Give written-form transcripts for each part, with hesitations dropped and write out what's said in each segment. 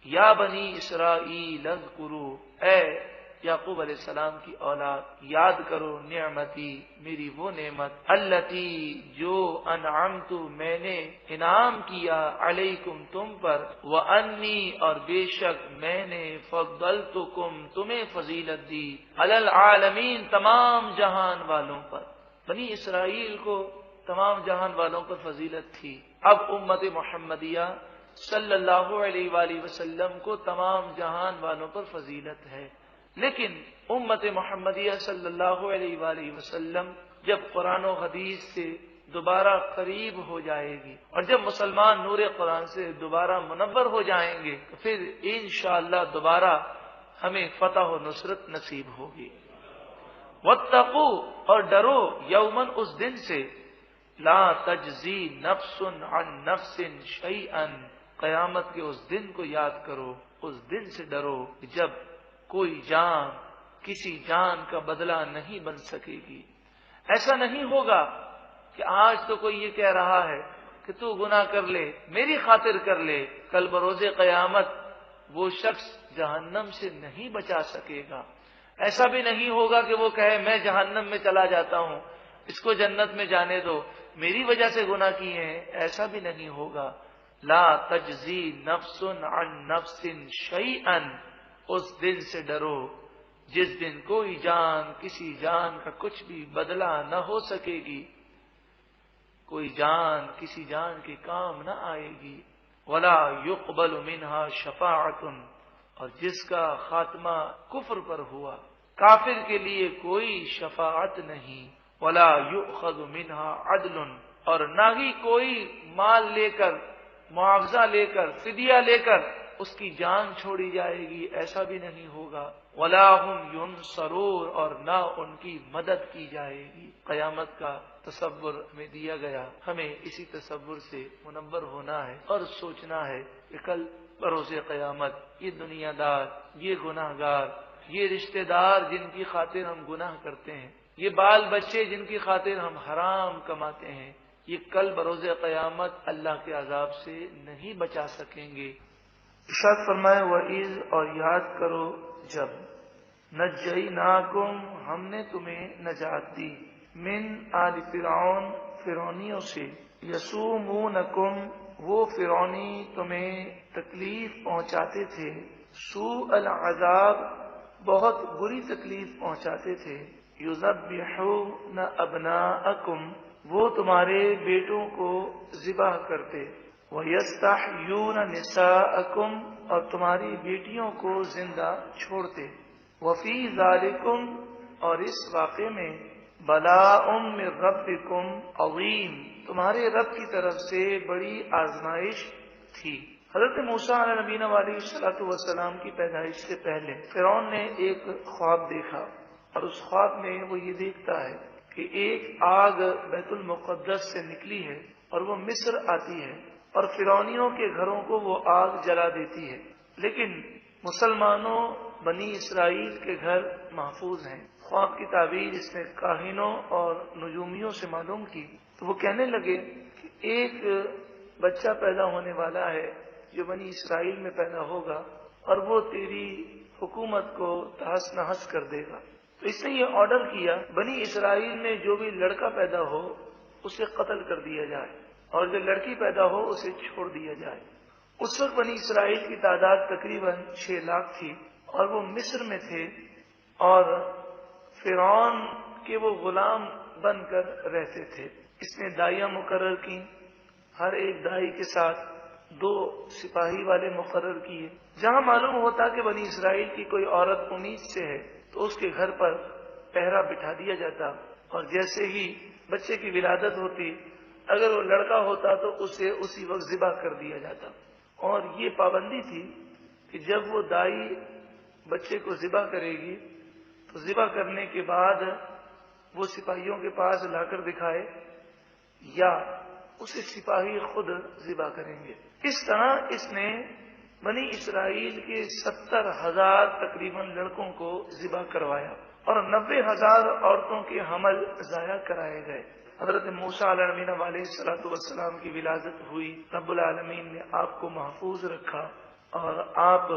یا بنی اسرائیل اذکروا، اے یعقوب علیہ السلام کی اولاد یاد کرو نعمتی، میری وہ نعمت، التی جو انعمت میں نے انعام کیا، علیکم تم پر، وانی اور بے شک میں نے فضلتکم تمہیں فضیلت دی، علی العالمین تمام جہان والوں پر۔ بنی اسرائیل کو تمام جہان والوں پر فضیلت تھی، اب امت محمدیہ صلی اللہ علیہ وآلہ وسلم کو تمام جہان والوں پر فضیلت ہے۔ لیکن امت محمدیہ صلی اللہ علیہ وآلہ وسلم جب قرآن و حدیث سے دوبارہ قریب ہو جائے گی اور جب مسلمان نور قرآن سے دوبارہ منور ہو جائیں گے تو پھر انشاءاللہ دوبارہ ہمیں فتح و نصرت نصیب ہوگی۔ واتقوا، اور ڈرو، یومن، اس دن سے، لا تجزی نفس عن نفس شیئا، قیامت کے اس دن کو یاد کرو، اس دن سے ڈرو جب کوئی جان کسی جان کا بدلہ نہیں بن سکے گی۔ ایسا نہیں ہوگا کہ آج تو کوئی یہ کہہ رہا ہے کہ تو گناہ کر لے، میری خاطر کر لے، کل بروز قیامت وہ شخص جہنم سے نہیں بچا سکے گا۔ ایسا بھی نہیں ہوگا کہ وہ کہے میں جہنم میں چلا جاتا ہوں، اس کو جنت میں جانے دو، میری وجہ سے گناہ کیے ہیں، ایسا بھی نہیں ہوگا۔ لا تجزی نفس عن نفس شیئا، اس دن سے ڈرو جس دن کوئی جان کسی جان کا کچھ بھی بدلہ نہ ہو سکے گی، کوئی جان کسی جان کے کام نہ آئے گی۔ ولا يقبل منها شفاعت، اور جس کا خاتمہ کفر پر ہوا، کافر کے لیے کوئی شفاعت نہیں۔ ولا يؤخذ منها عدل، اور نہ ہی کوئی مال لے کر، معاوضہ لے کر، فدیہ لے کر اس کی جان چھوڑی جائے گی، ایسا بھی نہیں ہوگا۔ ولا هم ينصرون، اور نہ ان کی مدد کی جائے گی۔ قیامت کا تصور ہمیں دیا گیا، ہمیں اسی تصور سے منور ہونا ہے اور سوچنا ہے کہ کل بروز قیامت یہ دنیا دار، یہ گناہ گار، یہ رشتہ دار جن کی خاطر ہم گناہ کرتے ہیں، یہ بال بچے جن کی خاطر ہم حرام کماتے ہیں، یہ کل بروز قیامت اللہ کے عذاب سے نہیں بچا سکیں گے۔ ارشاد فرمائے وَإِذْ، اور یاد کرو جب، نجیناکم، ہم نے تمہیں نجات دی، من آل فرعون، فرعونیوں سے، یسومونکم، وہ فرعونی تمہیں تکلیف پہنچاتے تھے، سوء العذاب، بہت بری تکلیف پہنچاتے تھے، یذبحون ابناءکم، وہ تمہارے بیٹوں کو ذبح کرتے، وَيَسْتَحْيُونَ نِسَاءَكُمْ، اور تمہاری بیٹیوں کو زندہ چھوڑتے، وَفِي ذَلِكُمْ، اور اس واقعے میں، بَلَاءٌ مِّن رَبِّكُمْ عَظِيمٌ، تمہارے رب کی طرف سے بڑی آزمائش تھی۔ حضرت موسیٰ علیہ نبینا علیہ الصلوۃ والسلام کی پیدائش سے پہلے فرعون نے ایک خواب دیکھا، اور اس خواب میں وہ یہ دیکھتا ہے کہ ایک آگ بیت المقدس سے نکلی ہے اور وہ مصر آتی ہے اور فرعونیوں کے گھروں کو وہ آگ جلا دیتی ہے، لیکن مسلمانوں بنی اسرائیل کے گھر محفوظ ہیں۔ خواب کی تعبیر اس نے کاہنوں اور نجومیوں سے معلوم کی، تو وہ کہنے لگے کہ ایک بچہ پیدا ہونے والا ہے جو بنی اسرائیل میں پیدا ہوگا اور وہ تیری حکومت کو تہس نہس کر دے گا۔ تو اس نے یہ آرڈر کیا بنی اسرائیل میں جو بھی لڑکا پیدا ہو اسے قتل کر دیا جائے، اور جو لڑکی پیدا ہو اسے چھوڑ دیا جائے۔ اس وقت بنی اسرائیل کی تعداد تقریباً 6 لاکھ تھی، اور وہ مصر میں تھے اور فرعون کے وہ غلام بن کر رہتے تھے۔ اس نے دائیاں مقرر کی، ہر ایک دائی کے ساتھ 2 سپاہی والے مقرر کیے۔ جہاں معلوم ہوتا کہ بنی اسرائیل کی کوئی عورت امید سے ہے تو اس کے گھر پر پہرا بٹھا دیا جاتا، اور جیسے ہی بچے کی ولادت ہوتی، اگر وہ لڑکا ہوتا تو اسے اسی وقت ذبح کر دیا جاتا۔ اور یہ پابندی تھی کہ جب وہ دائی بچے کو ذبح کرے گی تو ذبح کرنے کے بعد وہ سپاہیوں کے پاس لا کر دکھائے یا اسے سپاہی خود ذبح کریں گے۔ اس طرح اس نے بنی اسرائیل کے 70,000 تقریباً لڑکوں کو ذبح کروایا، اور 90,000 عورتوں کے حمل ضائع کرائے گئے۔ حضرت موسیٰ علیہ نبینا علیہ الصلوۃ والسلام کی ولادت ہوئی، رب العالمین نے آپ کو محفوظ رکھا، اور آپ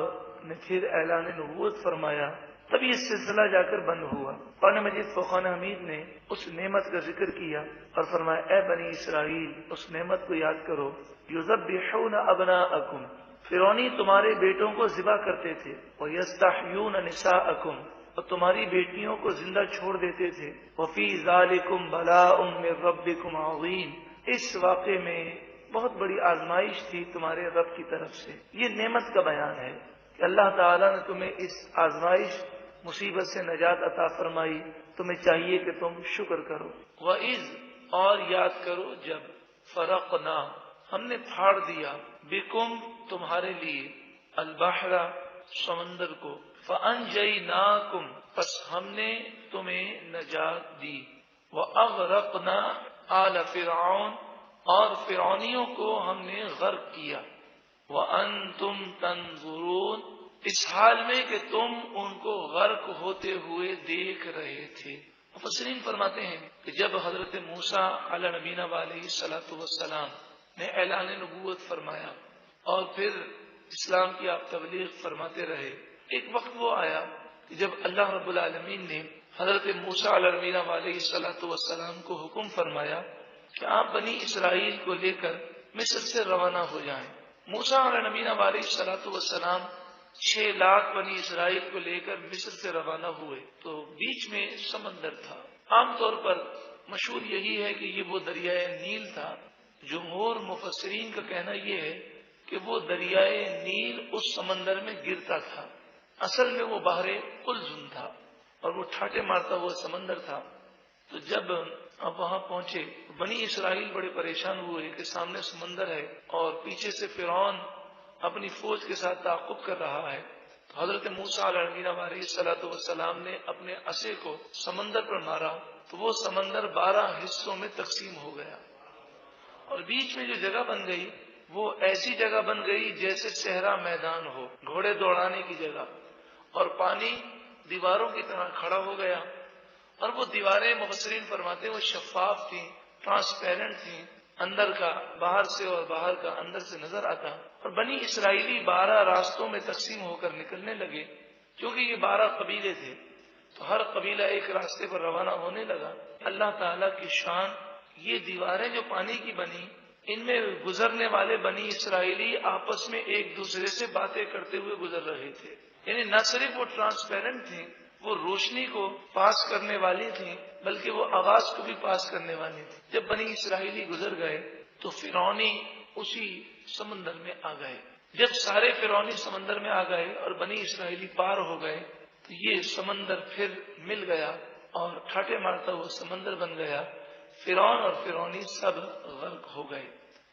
نے پھر اعلان نبوت فرمایا، تب یہ سلسلہ جا کر بند ہوا۔ قرآن مجید فقان حمید نے اس نعمت کا ذکر کیا اور فرمایا اے بنی اسرائیل اس نعمت کو یاد کرو، یذبحون ابناءکم، فرعونی تمہارے بیٹوں کو ذبح کرتے تھے، ویستحیون نساءکم، اور تمہاری بیٹیوں کو زندہ چھوڑ دیتے تھے، وفی ذالکم بلاء من ربکم عظیم، اس واقعے میں بہت بڑی آزمائش تھی تمہارے رب کی طرف سے۔ یہ نعمت کا بیان ہے کہ اللہ تعالیٰ نے تمہیں اس آزمائش مصیبت سے نجات عطا فرمائی، تمہیں چاہیے کہ تم شکر کرو۔ وَإِذْ، اور یاد کرو جب، فرقنا، ہم نے پھاڑ دیا، بکم، تمہارے لیے، البحر، سمندر کو، فَأَنْجَيْنَاكُمْ، پس ہم نے تمہیں نجات دی، وَأَغْرَقْنَا آلَ فِرْعَوْنَ، اور فرعونیوں کو ہم نے غرق کیا، وَأَنْتُمْ تَنْظُرُونَ، اس حال میں کہ تم ان کو غرق ہوتے ہوئے دیکھ رہے تھے۔ مفسرین فرماتے ہیں کہ جب حضرت موسیٰ علی نبینا علیہ الصلوۃ والسلام نے اعلان نبوت فرمایا اور پھر اسلام کی آپ تبلیغ فرماتے رہے، ایک وقت وہ آیا کہ جب اللہ رب العالمین نے حضرت موسیٰ علی نبینا علیہ الصلوۃ والسلام کو حکم فرمایا کہ آپ بنی اسرائیل کو لے کر مصر سے روانہ ہو جائیں۔ موسیٰ علی نبینا علیہ الصلوۃ والسلام 6 لاکھ بنی اسرائیل کو لے کر مصر سے روانہ ہوئے تو بیچ میں سمندر تھا۔ عام طور پر مشہور یہی ہے کہ یہ وہ دریائے نیل تھا۔ جمہور مفسرین کا کہنا یہ ہے کہ وہ دریائے نیل اس سمندر میں گرتا تھا، اصل میں وہ بحر قلزم تھا اور وہ ٹھاٹے مارتا ہوا سمندر تھا۔ تو جب اب وہاں پہنچے بنی اسرائیل بڑے پریشان ہوئے کہ سامنے سمندر ہے اور پیچھے سے فرعون اپنی فوج کے ساتھ تعاقب کر رہا ہے۔ تو حضرت موسیٰ علیہ الصلوۃ والسلام نے اپنے عصے کو سمندر پر مارا تو وہ سمندر 12 حصوں میں تقسیم ہو گیا، اور بیچ میں جو جگہ بن گئی وہ ایسی جگہ بن گئی جیسے صحرا میدان ہو، گھوڑے دوڑانے کی جگہ، اور پانی دیواروں کی طرح کھڑا ہو گیا، اور وہ دیواریں مفسرین فرماتے ہیں وہ شفاف تھیں، ٹرانسپیرنٹ تھیں، اندر کا باہر سے اور باہر کا اندر سے نظر آتا، اور بنی اسرائیلی 12 راستوں میں تقسیم ہو کر نکلنے لگے، کیونکہ یہ 12 قبیلے تھے تو ہر قبیلہ ایک راستے پر روانہ ہونے لگا۔ اللہ تعالیٰ کی شان، یہ دیواریں جو پانی کی بنی، ان میں گزرنے والے بنی اسرائیلی آپس میں ایک دوسرے سے باتیں کرتے ہوئے گزر رہے تھے، یعنی نہ صرف وہ ٹرانسپیرنٹ تھیں، وہ روشنی کو پاس کرنے والی تھیں بلکہ وہ آواز کو بھی پاس کرنے والی تھی۔ جب بنی اسرائیلی گزر گئے تو فرعونی اسی سمندر میں آ گئے۔ جب سارے فرعونی سمندر میں آ گئے اور بنی اسرائیلی پار ہو گئے تو یہ سمندر پھر مل گیا اور ٹھاٹے مارتا ہوا سمندر بن گیا، فرعون اور فرعونی سب غرق ہو گئے۔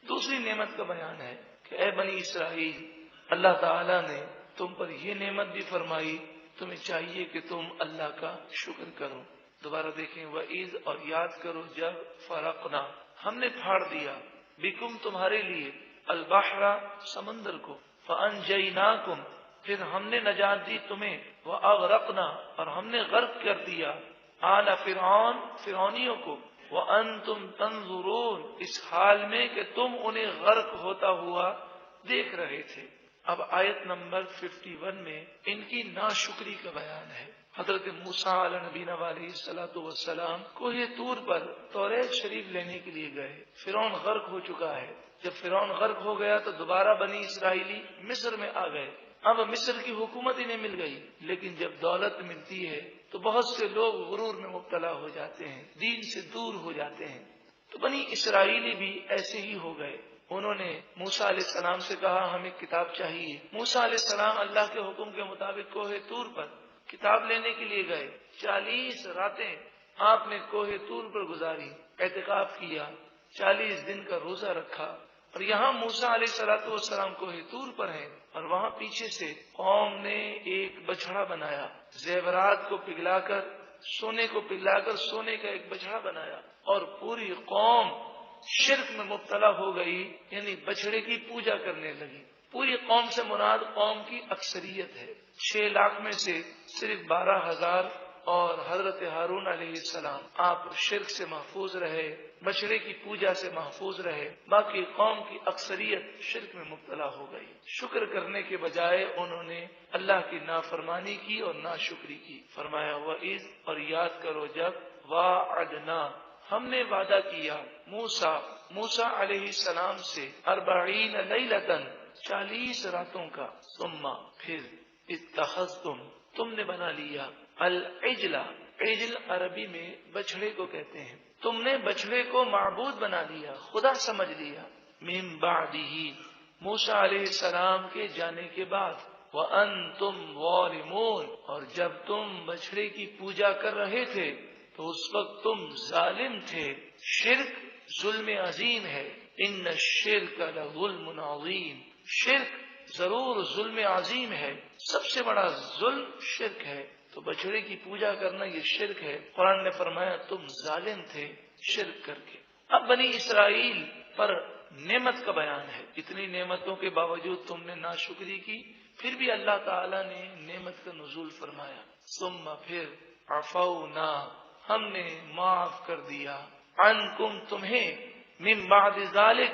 دوسری نعمت کا بیان ہے کہ اے بنی اسرائیل، اللہ تعالیٰ نے تم پر یہ نعمت بھی فرمائی، تمہیں چاہیے کہ تم اللہ کا شکر کرو۔ دوبارہ دیکھیں، وَإِذْ، اور یاد کرو جب، فرقنا، ہم نے پھاڑ دیا، بکم، تمہارے لیے، البحر، سمندر کو، فَأَنْجَيْنَاكُمْ، پھر ہم نے نجات دی تمہیں، وَأَغْرَقْنَا، اور ہم نے غرق کر دیا، آل فرعون، فرعونیوں کو، وَأَنْتُمْ تَنْظُرُونَ، اس حال میں کہ تم انہیں غرق ہوتا ہوا دیکھ رہے تھے۔ اب آیت نمبر 51 میں ان کی ناشکری کا بیان ہے۔ حضرت موسیٰ علیہ نبینا علیہ الصلوۃ والسلام کوہ طور پر توریت شریف لینے کے لیے گئے، فرعون غرق ہو چکا ہے۔ جب فرعون غرق ہو گیا تو دوبارہ بنی اسرائیلی مصر میں آ گئے، اب مصر کی حکومت انہیں مل گئی، لیکن جب دولت ملتی ہے تو بہت سے لوگ غرور میں مبتلا ہو جاتے ہیں، دین سے دور ہو جاتے ہیں۔ تو بنی اسرائیلی بھی ایسے ہی ہو گئے، انہوں نے موسیٰ علیہ السلام سے کہا ہمیں کتاب چاہیے۔ موسیٰ علیہ السلام اللہ کے حکم کے مطابق کوہ طور پر کتاب لینے کے لیے گئے، 40 راتیں آپ نے کوہ طور پر گزاری، اعتکاف کیا، 40 دن کا روزہ رکھا، اور یہاں موسیٰ علیہ السلام کوہ طور پر ہیں اور وہاں پیچھے سے قوم نے ایک بچڑا بنایا، زیورات کو پگھلا کر، سونے کو پگھلا کر سونے کا ایک بچڑا بنایا، اور پوری قوم شرک میں مبتلا ہو گئی، یعنی بچڑے کی پوجا کرنے لگی۔ پوری قوم سے مراد قوم کی اکثریت ہے، 6 لاکھ میں سے صرف 12,000 اور حضرت ہارون علیہ السلام، آپ شرک سے محفوظ رہے بچڑے کی پوجا سے محفوظ رہے، باقی قوم کی اکثریت شرک میں مبتلا ہو گئی۔ شکر کرنے کے بجائے انہوں نے اللہ کی نافرمانی کی اور ناشکری کی۔ فرمایا وَإِذْ، اور یاد کرو جب، وَعَدْنَا، ہم نے وعدہ کیا، موسیٰ علیہ السلام سے 40 لیلۃ، 40 راتوں کا، ثم، پھر، اتخذتم، تم نے بنا لیا، العجل، عجل عربی میں بچڑے کو کہتے ہیں، تم نے بچڑے کو معبود بنا لیا، خدا سمجھ لیا، من بعدہ، موسیٰ علیہ السلام کے جانے کے بعد، وَأَنْتُمْ ظَالِمُونَ، اور جب تم بچڑے کی پوجا کر رہے تھے تو اس وقت تم ظالم تھے۔ شرک ظلم عظیم ہے، ان الشرک لظلم عظیم، شرک ضرور ظلم عظیم ہے، سب سے بڑا ظلم شرک ہے۔ تو بچڑے کی پوجا کرنا یہ شرک ہے۔ قرآن نے فرمایا تم ظالم تھے شرک کر کے۔ اب بنی اسرائیل پر نعمت کا بیان ہے، اتنی نعمتوں کے باوجود تم نے ناشکری کی، پھر بھی اللہ تعالی نے نعمت کا نزول فرمایا، ثم، پھر، عفونا، ہم نے معاف کر دیا، عنکم، تمہیں، من بعد ذالک،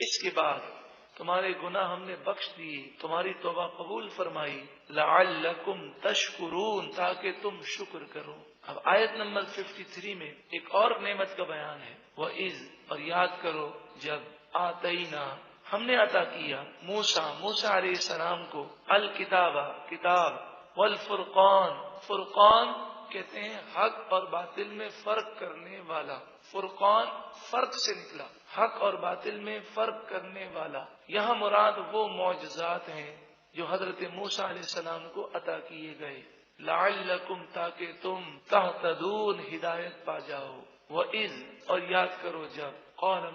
اس کے بعد تمہارے گناہ ہم نے بخش دیے، تمہاری توبہ قبول فرمائی، لعلکم تشکرون، تاکہ تم شکر کرو۔ اب آیت نمبر 53 میں ایک اور نعمت کا بیان ہے، وَإِذْ، اور یاد کرو جب، آتینا، ہم نے عطا کیا، موسیٰ علیہ السلام کو، الکتاب، کتاب، والفرقان، فرقان کہتے ہیں حق اور باطل میں فرق کرنے والا، فرقان فرق سے نکلا، حق اور باطل میں فرق کرنے والا۔ یہاں مراد وہ معجزات ہیں جو حضرت موسیٰ علیہ السلام کو عطا کیے گئے، لعلکم، تاکہ تم، تہتدون، ہدایت پا جاؤ، وَإِذْ، اور یاد کرو جب، قال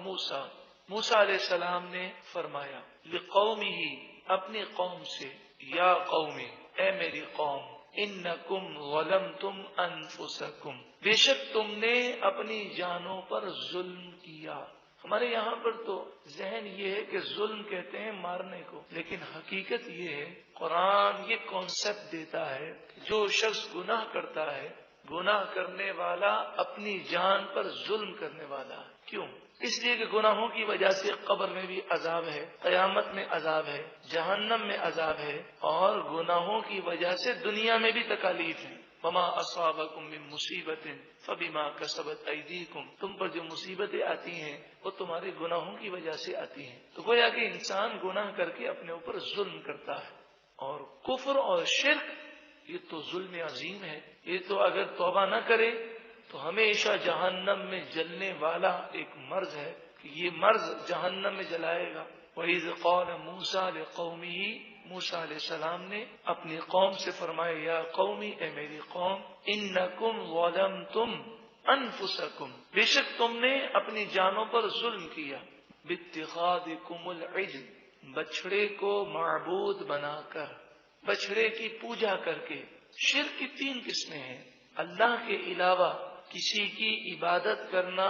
موسیٰ علیہ السلام نے فرمایا، لقومہ، اپنی قوم سے، یا قوم، اے میری قوم، انکم ظلمتم انفسکم، بے شک تم نے اپنی جانوں پر ظلم کیا۔ ہمارے یہاں پر تو ذہن یہ ہے کہ ظلم کہتے ہیں مارنے کو، لیکن حقیقت یہ ہے، قرآن یہ کانسیپٹ دیتا ہے کہ جو شخص گناہ کرتا ہے، گناہ کرنے والا اپنی جان پر ظلم کرنے والا ہے۔ کیوں؟ اس لیے کہ گناہوں کی وجہ سے قبر میں بھی عذاب ہے، قیامت میں عذاب ہے، جہنم میں عذاب ہے، اور گناہوں کی وجہ سے دنیا میں بھی تکالیف ہیں۔ وما اصابکم من مصیبت فبما کسبت ایدیکم، تم پر جو مصیبتیں آتی ہیں وہ تمہارے گناہوں کی وجہ سے آتی ہیں۔ تو گویا کہ انسان گناہ کر کے اپنے اوپر ظلم کرتا ہے، اور کفر اور شرک یہ تو ظلم عظیم ہے، یہ تو اگر توبہ نہ کرے تو ہمیشہ جہنم میں جلنے والا ایک مرض ہے کہ یہ مرض جہنم میں جلائے گا۔ وَإِذْ قَالَ مُوسَىٰ لِقَوْمِهِ، موسیٰ علیہ السلام نے اپنی قوم سے فرمایا، یا قومی، اے میری قوم، انکم ظلمتم انفسکم، بے شک تم نے اپنی جانوں پر ظلم کیا، باتخاذکم العجل، بچڑے کو معبود بنا کر، بچڑے کی پوجا کر کے۔ شرک کی 3 قسمیں ہیں، اللہ کے علاوہ کسی کی عبادت کرنا،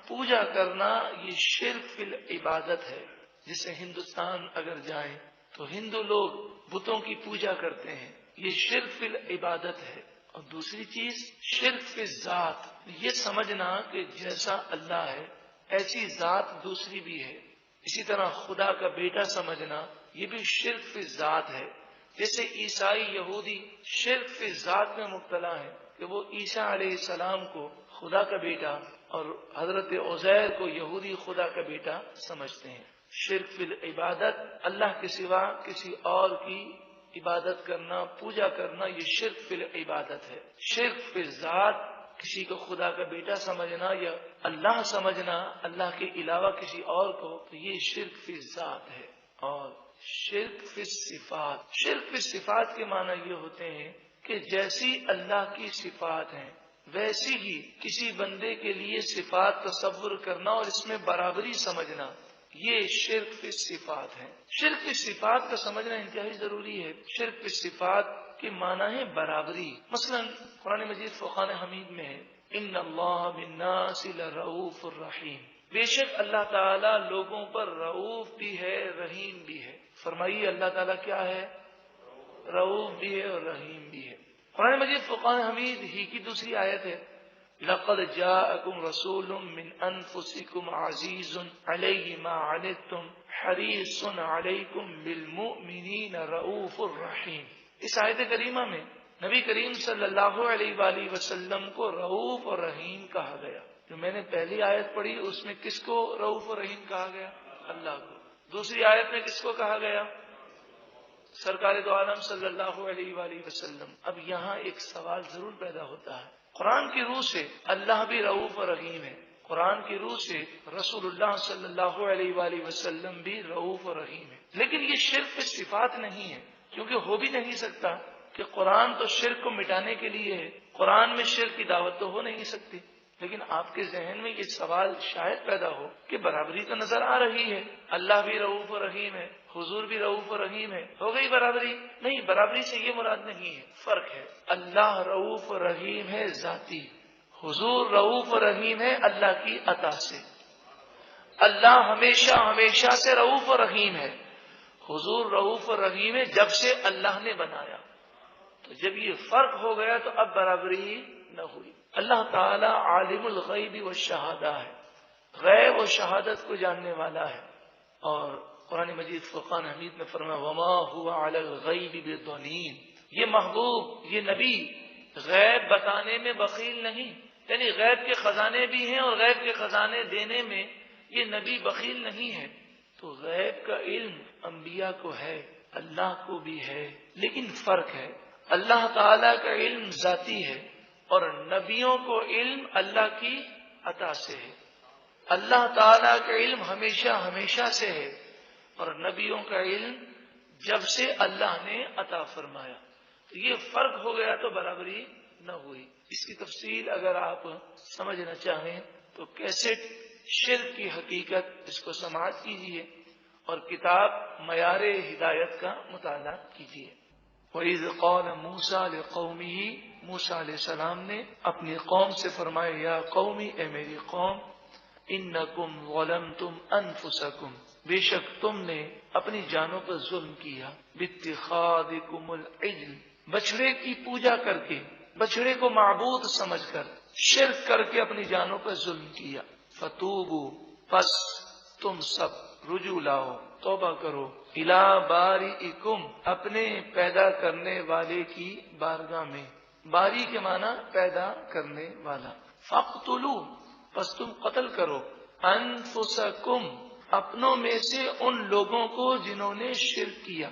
پوجا کرنا، یہ شرک فی العبادت ہے۔ جسے ہندوستان اگر جائیں تو ہندو لوگ بتوں کی پوجا کرتے ہیں، یہ شرک فی العبادت ہے۔ اور دوسری چیز شرک فی الذات، یہ سمجھنا کہ جیسا اللہ ہے ایسی ذات دوسری بھی ہے۔ اسی طرح خدا کا بیٹا سمجھنا، یہ بھی شرک فی الذات ہے۔ جیسے عیسائی یہودی شرک فی الذات میں مبتلا ہے کہ وہ عیسیٰ علیہ السلام کو خدا کا بیٹا اور حضرت عزیر کو یہودی خدا کا بیٹا سمجھتے ہیں۔ شرک فی العبادت، اللہ کے سوا کسی اور کی عبادت کرنا، پوجا کرنا، یہ شرک فی العبادت ہے۔ شرک فی الذات، کسی کو خدا کا بیٹا سمجھنا یا اللہ سمجھنا، اللہ کے علاوہ کسی اور کو، تو یہ شرک فی الذات ہے۔ اور شرک فی الصفات، شرک فی الصفات کے معنی یہ ہوتے ہیں کہ جیسی اللہ کی صفات ہیں ویسی ہی کسی بندے کے لیے صفات تصور کرنا اور اس میں برابری سمجھنا، یہ شرک فی الصفات ہے۔ شرک فی صفات کا سمجھنا انتہائی ضروری ہے۔ شرک فی صفات کے معنی ہے برابری۔ مثلا قرآن مجید فرقان حمید میں ہے، ان اللہ بالناس لرؤوف الرحیم، بے شک اللہ تعالیٰ لوگوں پر رؤوف بھی ہے، رحیم بھی ہے۔ فرمائیے اللہ تعالیٰ کیا ہے؟ رؤوف بھی ہے اور رحیم بھی ہے۔ قرآن مجید فرقان حمید ہی کی دوسری آیت ہے، لقد جاءكم رسول من انفسكم عزيز عليه ما عنتم حریص علیکم بالمؤمنین رؤوف الرحیم۔ اس آیت کریمہ میں نبی کریم صلی اللہ علیہ وآلہ وسلم کو رؤوف اور رحیم کہا گیا۔ جو میں نے پہلی آیت پڑھی اس میں کس کو رؤوف اور رحیم کہا گیا؟ اللہ کو۔ دوسری آیت میں کس کو کہا گیا؟ سرکار دو عالم صلی اللہ علیہ وآلہ وسلم۔ اب یہاں ایک سوال ضرور پیدا ہوتا ہے، قرآن کی روح سے اللہ بھی رؤوف اور رحیم ہے، قرآن کی روح سے رسول اللہ صلی اللہ علیہ وآلہ وسلم بھی رؤوف اور رحیم ہے، لیکن یہ شرک کی صفات نہیں ہے، کیونکہ ہو بھی نہیں سکتا کہ قرآن تو شرک کو مٹانے کے لیے ہے، قرآن میں شرک کی دعوت تو ہو نہیں سکتی۔ لیکن آپ کے ذہن میں یہ سوال شاید پیدا ہو کہ برابری تو نظر آ رہی ہے، اللہ بھی رؤوف و رحیم ہے، حضور بھی رؤوف و رحیم ہے، ہو گئی برابری؟ نہیں، برابری سے یہ مراد نہیں ہے، فرق ہے۔ اللہ رؤوف و رحیم ہے ذاتی، حضور رؤوف و رحیم ہے اللہ کی عطا سے۔ اللہ ہمیشہ ہمیشہ سے رؤوف و رحیم ہے، حضور رؤوف و رحیم ہے جب سے اللہ نے بنایا۔ تو جب یہ فرق ہو گیا تو اب برابری نہ ہوئی۔ اللہ تعالی عالم الغیب والشہادہ ہے، غیب و شہادت کو جاننے والا ہے، اور قرآن مجید فرقان حمید میں فرمایا وما هو علی الغیب بضنین، یہ محبوب، یہ نبی غیب بتانے میں بخیل نہیں، یعنی غیب کے خزانے بھی ہیں اور غیب کے خزانے دینے میں یہ نبی بخیل نہیں ہے۔ تو غیب کا علم انبیاء کو ہے، اللہ کو بھی ہے، لیکن فرق ہے، اللہ تعالیٰ کا علم ذاتی ہے اور نبیوں کو علم اللہ کی عطا سے ہے۔ اللہ تعالیٰ کا علم ہمیشہ ہمیشہ سے ہے اور نبیوں کا علم جب سے اللہ نے عطا فرمایا۔ تو یہ فرق ہو گیا تو برابری نہ ہوئی۔ اس کی تفصیل اگر آپ سمجھنا چاہیں تو کیسٹ شرک کی حقیقت اس کو سماعت کیجیے اور کتاب معیار ہدایت کا مطالعہ کیجیے۔ وَإِذْ قَالَ مُوسَىٰ لِقَوْمِهِ، موسیٰ علیہ السلام نے اپنی قوم سے فرمایا یا قومی، اے میری قوم، انکم ظلمتم انفسکم، بے شک تم نے اپنی جانوں پر ظلم کیا، باتخاذکم العجل، بچڑے کی پوجا کر کے، بچڑے کو معبود سمجھ کر، شرک کر کے اپنی جانوں پر ظلم کیا، فتوبوا، پس تم سب رجوع لاؤ، توبہ کرو، الی بارئکم، اپنے پیدا کرنے والے کی بارگاہ میں، باری کے معنی پیدا کرنے والا، فاقتلوا، پس تم قتل کرو، انفسکم، اپنوں میں سے ان لوگوں کو جنہوں نے شرک کیا۔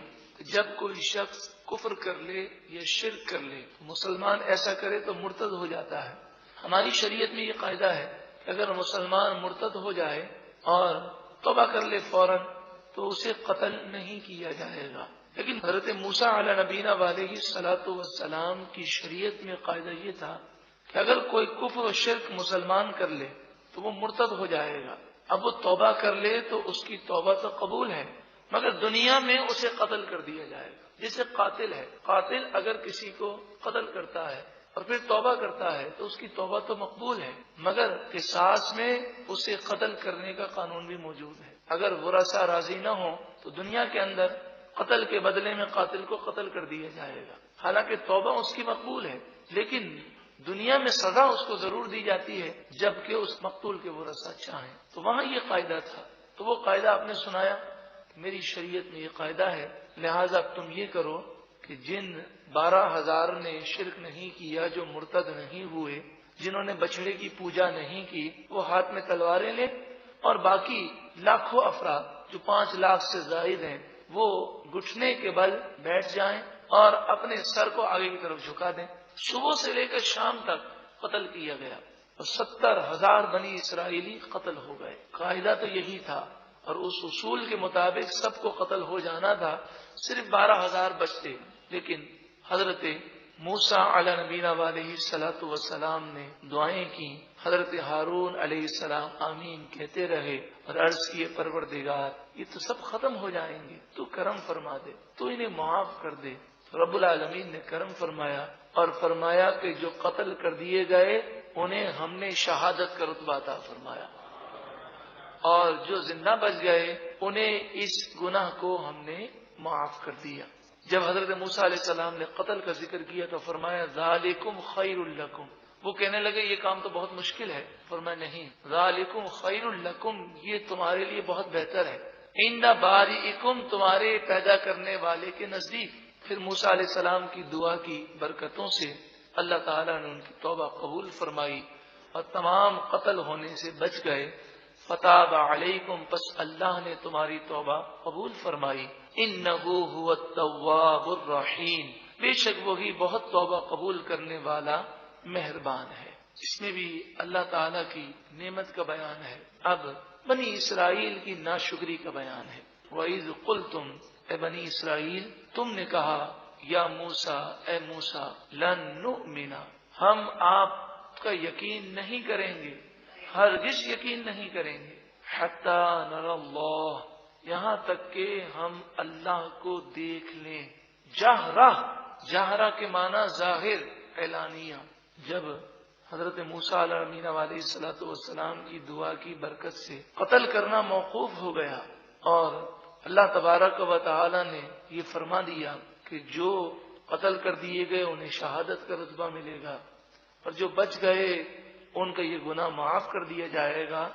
جب کوئی شخص کفر کر لے یا شرک کر لے، مسلمان ایسا کرے تو مرتد ہو جاتا ہے۔ ہماری شریعت میں یہ قاعدہ ہے کہ اگر مسلمان مرتد ہو جائے اور توبہ کر لے فوراً تو اسے قتل نہیں کیا جائے گا، لیکن حضرت موسیٰ علیہ نبینا علیہ الصلوۃ والسلام کی شریعت میں قاعدہ یہ تھا کہ اگر کوئی کفر و شرک مسلمان کر لے تو وہ مرتد ہو جائے گا۔ اب وہ توبہ کر لے تو اس کی توبہ تو قبول ہے، مگر دنیا میں اسے قتل کر دیا جائے گا۔ جیسے قاتل ہے، قاتل اگر کسی کو قتل کرتا ہے اور پھر توبہ کرتا ہے تو اس کی توبہ تو مقبول ہے، مگر قصاص میں اسے قتل کرنے کا قانون بھی موجود ہے۔ اگر ورثہ راضی نہ ہو تو دنیا کے اندر قتل کے بدلے میں قاتل کو قتل کر دیا جائے گا، حالانکہ توبہ اس کی مقبول ہے، لیکن دنیا میں سزا اس کو ضرور دی جاتی ہے جبکہ اس مقتول کے ورثہ چاہیں۔ تو وہاں یہ قاعدہ تھا، تو وہ قاعدہ آپ نے سنایا کہ میری شریعت میں یہ قاعدہ ہے، لہٰذا تم یہ کرو کہ جن 12,000 نے شرک نہیں کیا، جو مرتد نہیں ہوئے، جنہوں نے بچڑے کی پوجا نہیں کی، وہ ہاتھ میں تلواریں لیں، اور باقی لاکھوں افراد جو 5 لاکھ سے زائد ہیں وہ گھٹنے کے بل بیٹھ جائیں اور اپنے سر کو آگے کی طرف جھکا دیں۔ صبح سے لے کر شام تک قتل کیا گیا اور 70,000 بنی اسرائیلی قتل ہو گئے۔ قاعدہ تو یہی تھا اور اس اصول کے مطابق سب کو قتل ہو جانا تھا، صرف 12,000 بچتے، لیکن حضرت موسیٰ علیہ نبینا علیہ الصلوۃ والسلام نے دعائیں کی، حضرت ہارون علیہ السلام آمین کہتے رہے اور عرض کیے پروردگار یہ تو سب ختم ہو جائیں گے، تو کرم فرما دے، تو انہیں معاف کر دے۔ رب العالمین نے کرم فرمایا اور فرمایا کہ جو قتل کر دیے گئے انہیں ہم نے شہادت کا رتبہ عطا فرمایا، اور جو زندہ بچ گئے انہیں اس گناہ کو ہم نے معاف کر دیا۔ جب حضرت موسیٰ علیہ السلام نے قتل کا ذکر کیا تو فرمایا ذالکم خیر لکم، وہ کہنے لگے یہ کام تو بہت مشکل ہے، فرمایا نہیں، ذالکم خیر لکم، یہ تمہارے لیے بہت بہتر ہے، عند بارئکم، تمہارے پیدا کرنے والے کے نزدیک۔ پھر موسیٰ علیہ السلام کی دعا کی برکتوں سے اللہ تعالیٰ نے ان کی توبہ قبول فرمائی اور تمام قتل ہونے سے بچ گئے۔ فتاب علیکم، پس اللہ نے تمہاری توبہ قبول فرمائی۔ انہ هو التواب الرحیم، بے شک وہی بہت توبہ قبول کرنے والا مہربان ہے۔ اس میں بھی اللہ تعالیٰ کی نعمت کا بیان ہے۔ اب بنی اسرائیل کی ناشکری کا بیان ہے۔ وَإِذْ قُلْتُمْ، اے بنی اسرائیل تم نے کہا، یا موسیٰ، اے موسیٰ، لن نؤمن، ہم آپ کا یقین نہیں کریں گے، ہرگز یقین نہیں کریں گے، حتی نری اللہ، یہاں تک کہ ہم اللہ کو دیکھ لیں، جہرہ، جہرہ کے معنی ظاہر، اعلانیہ۔ جب حضرت موسیٰ علیہ السلام کی دعا کی برکت سے قتل کرنا موقوف ہو گیا اور اللہ تبارک و تعالی نے یہ فرما دیا کہ جو قتل کر دیے گئے انہیں شہادت کا رتبہ ملے گا اور جو بچ گئے ان کا یہ گناہ معاف کر دیا جائے گا،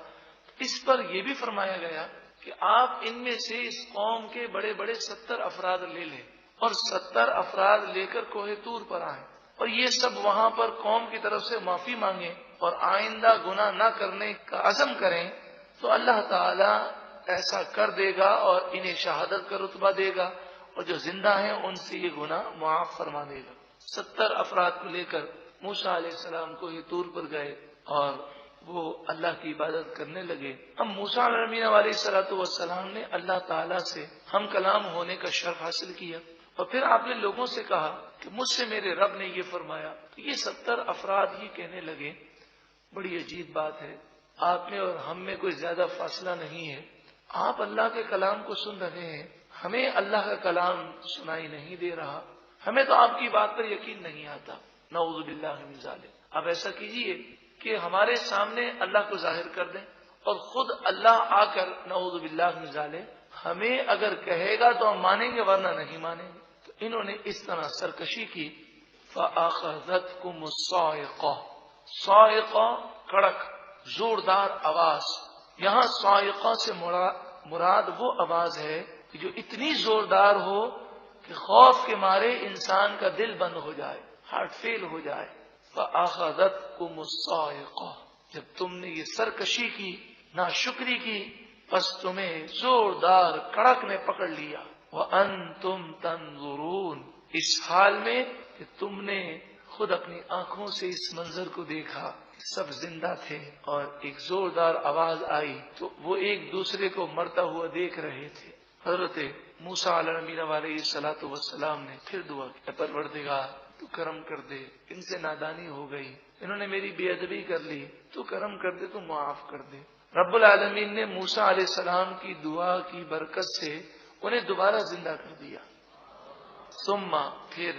اس پر یہ بھی فرمایا گیا کہ آپ ان میں سے اس قوم کے بڑے بڑے 70 افراد لے لیں اور 70 افراد لے کر کوہ طور پر آئیں اور یہ سب وہاں پر قوم کی طرف سے معافی مانگیں اور آئندہ گناہ نہ کرنے کا عزم کریں، تو اللہ تعالی ایسا کر دے گا اور انہیں شہادت کا رتبہ دے گا اور جو زندہ ہیں ان سے یہ گناہ معاف فرما دے گا۔ 70 افراد کو لے کر موسیٰ علیہ السلام کو یہ طور پر گئے اور وہ اللہ کی عبادت کرنے لگے۔ اب موسیٰ علیہ السلام نے اللہ تعالیٰ سے ہم کلام ہونے کا شرف حاصل کیا اور پھر آپ نے لوگوں سے کہا کہ مجھ سے میرے رب نے یہ فرمایا، تو یہ 70 افراد ہی کہنے لگے بڑی عجیب بات ہے، آپ میں اور ہم میں کوئی زیادہ فاصلہ نہیں ہے، آپ اللہ کے کلام کو سن رہے ہیں، ہمیں اللہ کا کلام سنائی نہیں دے رہا، ہمیں تو آپ کی بات پر یقین نہیں آتا، نعوذ باللہ من ذالک۔ اب ایسا کیجئے کہ ہمارے سامنے اللہ کو ظاہر کر دیں اور خود اللہ آ کر نعوذ باللہ من ذالک ہمیں اگر کہے گا تو ہم مانیں گے ورنہ نہیں مانیں گے۔ تو انہوں نے اس طرح سرکشی کی، فَأَخَذَتْكُمُ الصَّاعِقَةُ، صاعقہ کڑک زوردار آواز، یہاں صاعقہ سے مراد وہ آواز ہے کہ جو اتنی زوردار ہو کہ خوف کے مارے انسان کا دل بند ہو جائے، ہارٹ فیل ہو جائے۔ فَأَخَذَتْكُمُ الصَّاعِقَةُ، جب تم نے یہ سرکشی کی، ناشکری کی، پس تمہیں زوردار کڑک نے پکڑ لیا۔ وَأَنْتُمْ تَنْظُرُونَ، اس حال میں کہ تم نے خود اپنی آنکھوں سے اس منظر کو دیکھا، سب زندہ تھے اور ایک زوردار آواز آئی تو وہ ایک دوسرے کو مرتا ہوا دیکھ رہے تھے۔ حضرت موسیٰ علیہ السلام نے پھر دعا کی، پروردگار تو کرم کر دے، ان سے نادانی ہو گئی، انہوں نے میری بے ادبی کر لی، تو کرم کر دے، تو معاف کر دے۔ رب العالمین نے موسیٰ علیہ السلام کی دعا کی برکت سے انہیں دوبارہ زندہ کر دیا۔ ثم، پھر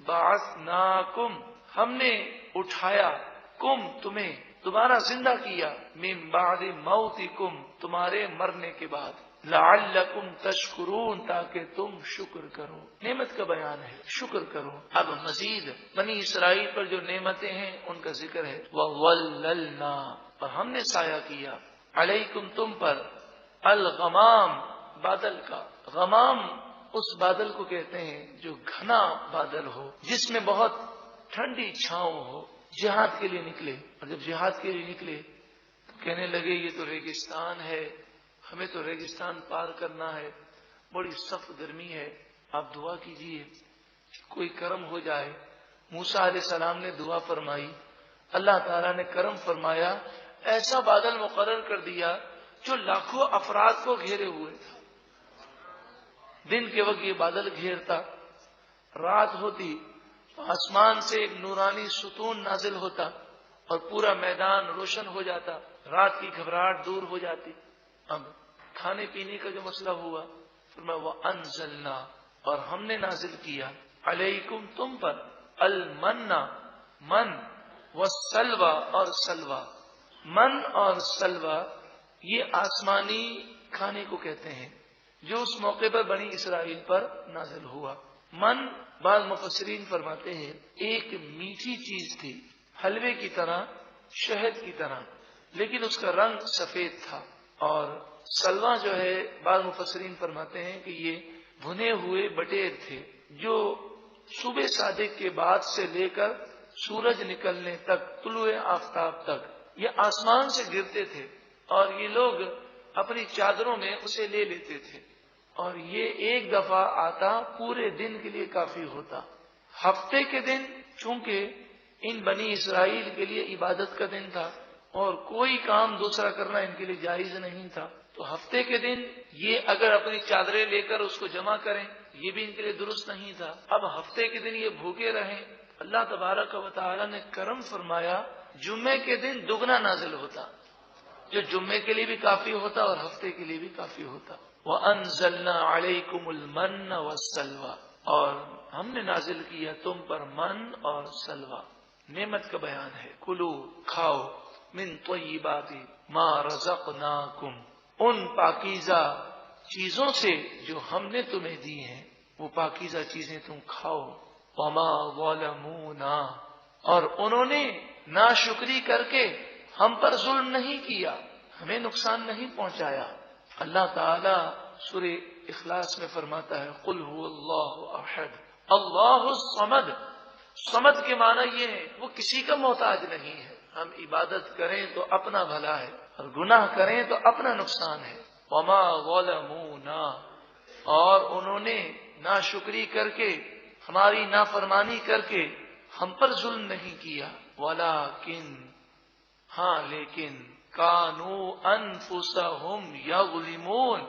بعثناکم، ہم نے اٹھایا، کم، تمہیں دوبارہ زندہ کیا، من بعد موتکم، تمہارے مرنے کے بعد، لعلکم تشکرون، تاکہ تم شکر کرو۔ نعمت کا بیان ہے، شکر کرو۔ اب مزید بنی اسرائیل پر جو نعمتیں ہیں ان کا ذکر ہے۔ وَظَلَّلْنَا، اور ہم نے سایہ کیا، علیکم، تم پر، الغمام، بادل کا۔ غمام اس بادل کو کہتے ہیں جو گھنا بادل ہو، جس میں بہت ٹھنڈی چھاؤں ہو۔ جہاد کے لیے نکلے اور جب جہاد کے لیے نکلے تو کہنے لگے یہ تو ریگستان ہے، ہمیں تو ریگستان پار کرنا ہے، بڑی سخت گرمی ہے، آپ دعا کیجئے کوئی کرم ہو جائے۔ موسیٰ علیہ السلام نے دعا فرمائی، اللہ تعالیٰ نے کرم فرمایا، ایسا بادل مقرر کر دیا جو لاکھوں افراد کو گھیرے ہوئے تھا۔ دن کے وقت یہ بادل گھیرتا، رات ہوتی آسمان سے ایک نورانی ستون نازل ہوتا اور پورا میدان روشن ہو جاتا، رات کی گھبراہٹ دور ہو جاتی۔ اب کھانے پینے کا جو مسئلہ ہوا، فرمایا وَأَنزَلْنَا، اور ہم نے نازل کیا، علیکم، تم پر، المنّا، من، والسلوى، اور سلوى۔ من اور سلوى یہ آسمانی کھانے کو کہتے ہیں جو اس موقع پر بنی اسرائیل پر نازل ہوا۔ من، بعض مفسرین فرماتے ہیں ایک میٹھی چیز تھی، حلوے کی طرح، شہد کی طرح، لیکن اس کا رنگ سفید تھا۔ اور سلوا جو ہے، بعض مفسرین فرماتے ہیں کہ یہ بھنے ہوئے بٹیر تھے جو صبح صادق کے بعد سے لے کر سورج نکلنے تک، طلوع آفتاب تک یہ آسمان سے گرتے تھے، اور یہ لوگ اپنی چادروں میں اسے لے لیتے تھے، اور یہ ایک دفعہ آتا پورے دن کے لیے کافی ہوتا۔ ہفتے کے دن چونکہ ان بنی اسرائیل کے لیے عبادت کا دن تھا اور کوئی کام دوسرا کرنا ان کے لیے جائز نہیں تھا، تو ہفتے کے دن یہ اگر اپنی چادریں لے کر اس کو جمع کریں یہ بھی ان کے لیے درست نہیں تھا۔ اب ہفتے کے دن یہ بھوکے رہیں، اللہ تبارک و تعالی نے کرم فرمایا، جمعے کے دن دگنا نازل ہوتا، جو جمعے کے لیے بھی کافی ہوتا اور ہفتے کے لیے بھی کافی ہوتا۔ وَأَنزَلْنَا عَلَيْكُمُ الْمَنَّ وَالسَّلْوَىٰ، اور ہم نے نازل کیا تم پر من اور سلوہ، نعمت کا بیان ہے۔ کلو، کھاؤ، من طیبات ما رزقناکم، ان پاکیزہ چیزوں سے جو ہم نے تمہیں دی ہیں، وہ پاکیزہ چیزیں تم کھاؤ۔ وما ظلمونا، اور انہوں نے ناشکری کر کے ہم پر ظلم نہیں کیا، ہمیں نقصان نہیں پہنچایا۔ اللہ تعالی سورہ اخلاص میں فرماتا ہے قل هو اللہ احد اللہ الصمد۔ صمد کے معنی یہ ہے وہ کسی کا محتاج نہیں ہے، ہم عبادت کریں تو اپنا بھلا ہے اور گناہ کریں تو اپنا نقصان ہے۔ وما ظلمونا، اور انہوں نے ناشکری کر کے، ہماری نافرمانی کر کے ہم پر ظلم نہیں کیا، ولیکن، ہاں لیکن، کانوا انفسہم یظلمون،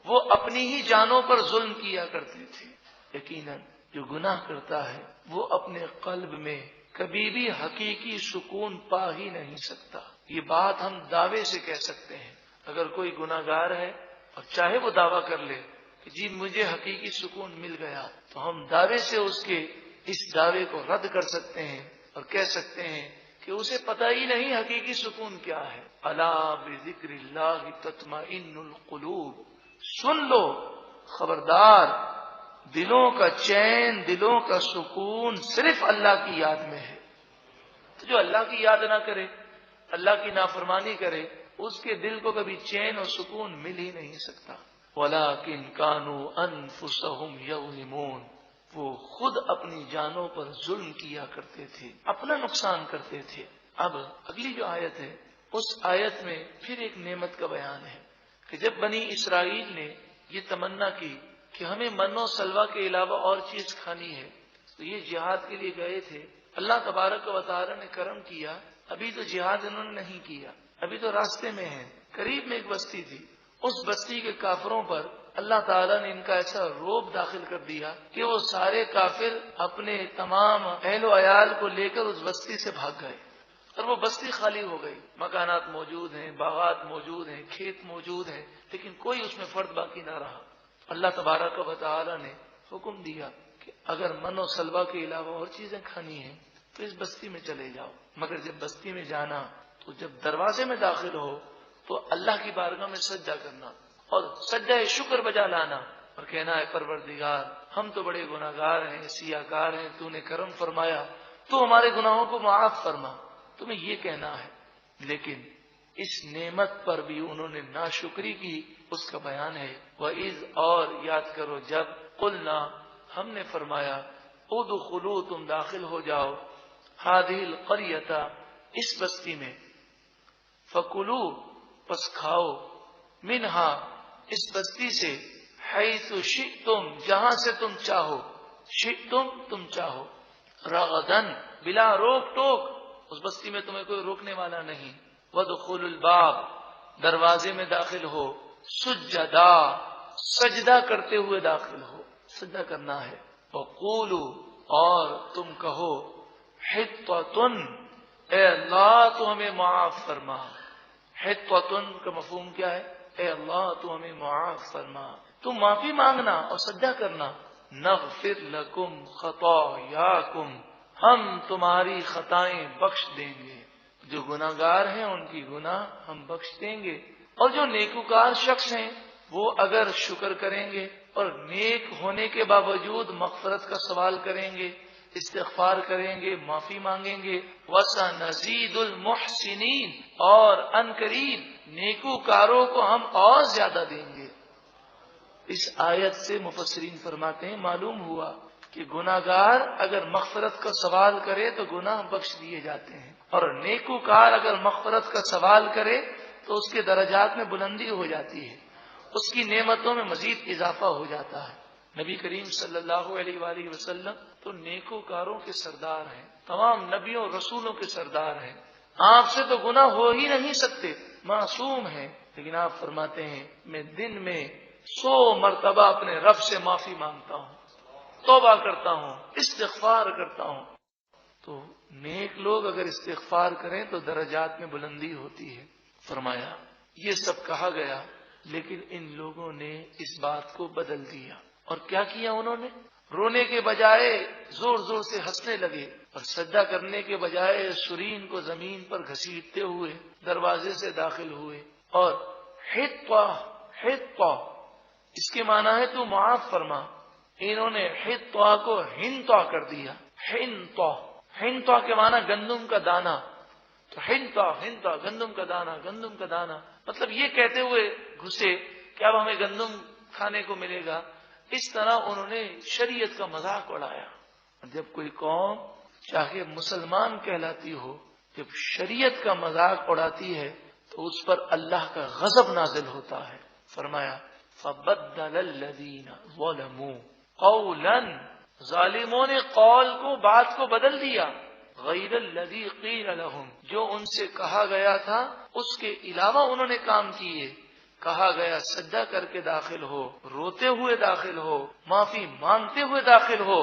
وہ اپنی ہی جانوں پر ظلم کیا کرتے تھے۔ یقیناً جو گناہ کرتا ہے وہ اپنے قلب میں کبھی بھی حقیقی سکون پا ہی نہیں سکتا۔ یہ بات ہم دعوے سے کہہ سکتے ہیں۔ اگر کوئی گناہگار ہے اور چاہے وہ دعویٰ کر لے کہ جی مجھے حقیقی سکون مل گیا، تو ہم دعوے سے اس کے اس دعوے کو رد کر سکتے ہیں اور کہہ سکتے ہیں کہ اسے پتہ ہی نہیں حقیقی سکون کیا ہے۔ الا بذکر اللہ تطمئن القلوب، سن لو، خبردار، دلوں کا چین، دلوں کا سکون صرف اللہ کی یاد میں ہے۔ تو جو اللہ کی یاد نہ کرے، اللہ کی نافرمانی کرے، اس کے دل کو کبھی چین اور سکون مل ہی نہیں سکتا۔ وَلَٰكِن كَانُوا أَنفُسَهُمْ يَظْلِمُونَ، وہ خود اپنی جانوں پر ظلم کیا کرتے تھے، اپنا نقصان کرتے تھے۔ اب اگلی جو آیت ہے، اس آیت میں پھر ایک نعمت کا بیان ہے کہ جب بنی اسرائیل نے یہ تمنا کی کہ ہمیں من و سلوہ کے علاوہ اور چیز کھانی ہے، تو یہ جہاد کے لیے گئے تھے۔ اللہ تبارک و تعالی نے کرم کیا، ابھی تو جہاد انہوں نے نہیں کیا، ابھی تو راستے میں ہیں۔ قریب میں ایک بستی تھی، اس بستی کے کافروں پر اللہ تعالیٰ نے ان کا ایسا روب داخل کر دیا کہ وہ سارے کافر اپنے تمام اہل و عیال کو لے کر اس بستی سے بھاگ گئے، اور وہ بستی خالی ہو گئی۔ مکانات موجود ہیں، باغات موجود ہیں، کھیت موجود ہیں، لیکن کوئی اس میں فرد باقی نہ رہا۔ اللہ تبارک و تعالی نے حکم دیا کہ اگر من و سلوہ کے علاوہ اور چیزیں کھانی ہیں تو اس بستی میں چلے جاؤ، مگر جب بستی میں جانا تو جب دروازے میں داخل ہو تو اللہ کی بارگاہ میں سجدہ کرنا اور سجدہ شکر بجا لانا اور کہنا ہے پروردگار ہم تو بڑے گناہگار ہیں، سیاہکار ہیں، تو نے کرم فرمایا، تو ہمارے گناہوں کو معاف فرما، تمہیں یہ کہنا ہے۔ لیکن اس نعمت پر بھی انہوں نے ناشکری کی، اس کا بیان ہے وَإِذْ، اور یاد کرو جب قُلْنَا، ہم نے فرمایا اُدْخُلُوا، تم داخل ہو جاؤ، هَذِهِ الْقَرْيَةَ، اس بستی میں، فَكُلُوا، پس کھاؤ، مِنْهَا، اس بستی سے، حَيْثُ شِئْتُمْ، جہاں سے تم چاہو، شِئْتُمْ، تم چاہو، رَغَدًا، بلا روک ٹوک، اس بستی میں تمہیں کوئی روکنے والا نہیں۔ وَادْخُلُوا الْبَابَ، دروازے میں داخل ہو، سجدہ، سجدہ کرتے ہوئے داخل ہو، سجدہ کرنا ہے۔ وَقُولُوا، اور تم کہو، حِطَّةٌ، اے اللہ تو ہمیں معاف فرما۔ حِطَّةٌ کا مفہوم کیا ہے؟ اے اللہ تو ہمیں معاف فرما، تم معافی مانگنا اور سجدہ کرنا۔ نغفر لکم خطایاکم، ہم تمہاری خطائیں بخش دیں گے، جو گناہگار ہیں ان کی گناہ ہم بخش دیں گے، اور جو نیکوکار شخص ہیں وہ اگر شکر کریں گے اور نیک ہونے کے باوجود مغفرت کا سوال کریں گے، استغفار کریں گے، معافی مانگیں گے، وَسَنَزِيدُ الْمُحْسِنِينَ، اور ان قریب نیکوکاروں کو ہم اور زیادہ دیں گے۔ اس آیت سے مفسرین فرماتے ہیں معلوم ہوا کہ گناہگار اگر مغفرت کا سوال کرے تو گناہ بخش دیے جاتے ہیں، اور نیکوکار اگر مغفرت کا سوال کرے تو اس کے درجات میں بلندی ہو جاتی ہے، اس کی نعمتوں میں مزید اضافہ ہو جاتا ہے۔ نبی کریم صلی اللہ علیہ وآلہ وسلم تو نیکوکاروں کے سردار ہیں، تمام نبیوں اور رسولوں کے سردار ہیں، آپ سے تو گناہ ہو ہی نہیں سکتے، معصوم ہیں، لیکن آپ فرماتے ہیں میں دن میں 100 مرتبہ اپنے رب سے معافی مانگتا ہوں، توبہ کرتا ہوں، استغفار کرتا ہوں۔ تو نیک لوگ اگر استغفار کریں تو درجات میں بلندی ہوتی ہے۔ فرمایا یہ سب کہا گیا، لیکن ان لوگوں نے اس بات کو بدل دیا، اور کیا کیا انہوں نے؟ رونے کے بجائے زور زور سے ہنسنے لگے، اور سجدہ کرنے کے بجائے سرین کو زمین پر گھسیٹتے ہوئے دروازے سے داخل ہوئے، اور حطّا اس کے معنی ہے تو معاف فرما، انہوں نے حطّا کو ہنطا کر دیا۔ ہنطا کے معنی گندم کا دانہ، تو ہنطا گندم کا دانہ، مطلب یہ کہتے ہوئے گھسے کہ اب ہمیں گندم کھانے کو ملے گا۔ اس طرح انہوں نے شریعت کا مذاق اڑایا۔ جب کوئی قوم چاہے مسلمان کہلاتی ہو، جب شریعت کا مذاق اڑاتی ہے تو اس پر اللہ کا غضب نازل ہوتا ہے۔ فرمایا فَبَدَّلَ الَّذِينَ ظَلَمُوا قَوْلًا، ظالموں نے قول کو، بات کو بدل دیا، غیر الذی قیل لہم، جو ان سے کہا گیا تھا اس کے علاوہ انہوں نے کام کیے۔ کہا گیا سجدہ کر کے داخل ہو، روتے ہوئے داخل ہو، معافی مانگتے ہوئے داخل ہو،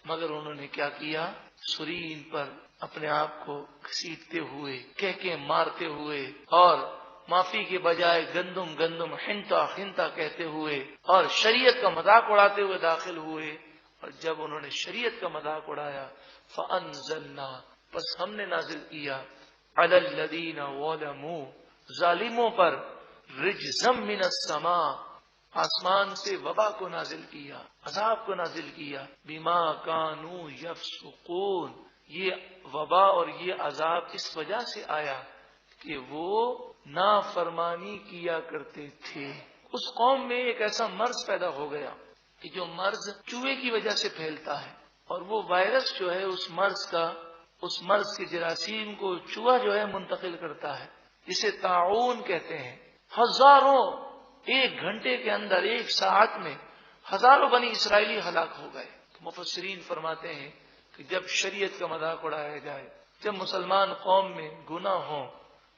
مگر انہوں نے کیا کیا؟ سرین پر اپنے آپ کو گھسیٹتے ہوئے، کہکے مارتے ہوئے، اور معافی کے بجائے گندم ہنتا کہتے ہوئے، اور شریعت کا مذاق اڑاتے ہوئے داخل ہوئے۔ اور جب انہوں نے شریعت کا مذاق اڑایا، فَأَنزَلْنَا، پس ہم نے نازل کیا، عَلَى الَّذِينَ ظَلَمُوا، ظالموں پر، رِجْزًا مِّنَ السَّمَاءِ، آسمان سے وبا کو نازل کیا، عذاب کو نازل کیا، بِمَا كَانُوا يَفْسُقُونَ، یہ وبا اور یہ عذاب اس وجہ سے آیا کہ وہ نافرمانی کیا کرتے تھے۔ اس قوم میں ایک ایسا مرض پیدا ہو گیا کہ جو مرض چوہے کی وجہ سے پھیلتا ہے، اور وہ وائرس جو ہے اس مرض کے جراثیم کو چوہا جو ہے منتقل کرتا ہے، جسے طاعون کہتے ہیں۔ ہزاروں، ایک گھنٹے کے اندر، ایک ساعت میں ہزاروں بنی اسرائیلی ہلاک ہو گئے۔ تو مفسرین فرماتے ہیں کہ جب شریعت کا مذاق اڑایا جائے، جب مسلمان قوم میں گناہ ہوں،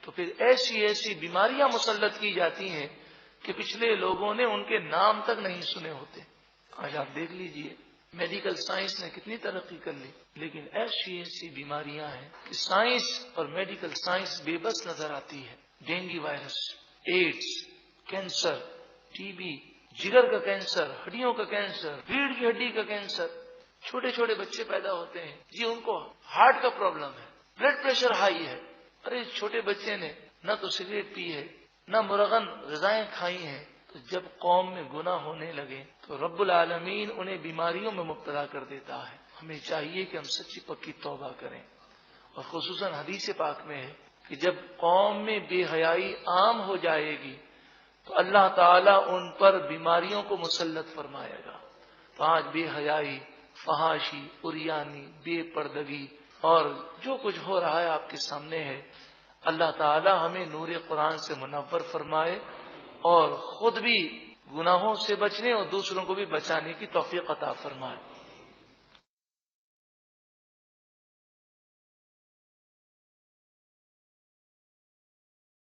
تو پھر ایسی بیماریاں مسلط کی جاتی ہیں کہ پچھلے لوگوں نے ان کے نام تک نہیں سنے ہوتے۔ آج آپ دیکھ لیجئے میڈیکل سائنس نے کتنی ترقی کر لی، لیکن ایسی بیماریاں ہیں کہ سائنس اور میڈیکل سائنس بے بس نظر آتی ہے۔ Dengue virus, AIDS, cancer, T B, جگر کا کینسر، ہڈیوں کا کینسر، ریڑھ کی ہڈی کا کینسر، چھوٹے بچے پیدا ہوتے ہیں جی ان کو ہارٹ کا پرابلم ہے، بلڈ پریشر ہائی ہے۔ ارے چھوٹے بچے نے نہ تو سگریٹ پی ہے، نہ مرغن غذائیں کھائی ہیں۔ تو جب قوم میں گناہ ہونے لگے تو رب العالمین انہیں بیماریوں میں مبتلا کر دیتا ہے۔ ہمیں چاہیے کہ ہم سچی پکی توبہ کریں، اور خصوصاً حدیث پاک میں ہے کہ جب قوم میں بے حیائی عام ہو جائے گی تو اللہ تعالیٰ ان پر بیماریوں کو مسلط فرمائے گا۔ تو آج بے حیائی، فحاشی، عریانی، بے پردگی اور جو کچھ ہو رہا ہے آپ کے سامنے ہے۔ اللہ تعالیٰ ہمیں نور قرآن سے منور فرمائے، اور خود بھی گناہوں سے بچنے اور دوسروں کو بھی بچانے کی توفیق عطا فرمائے۔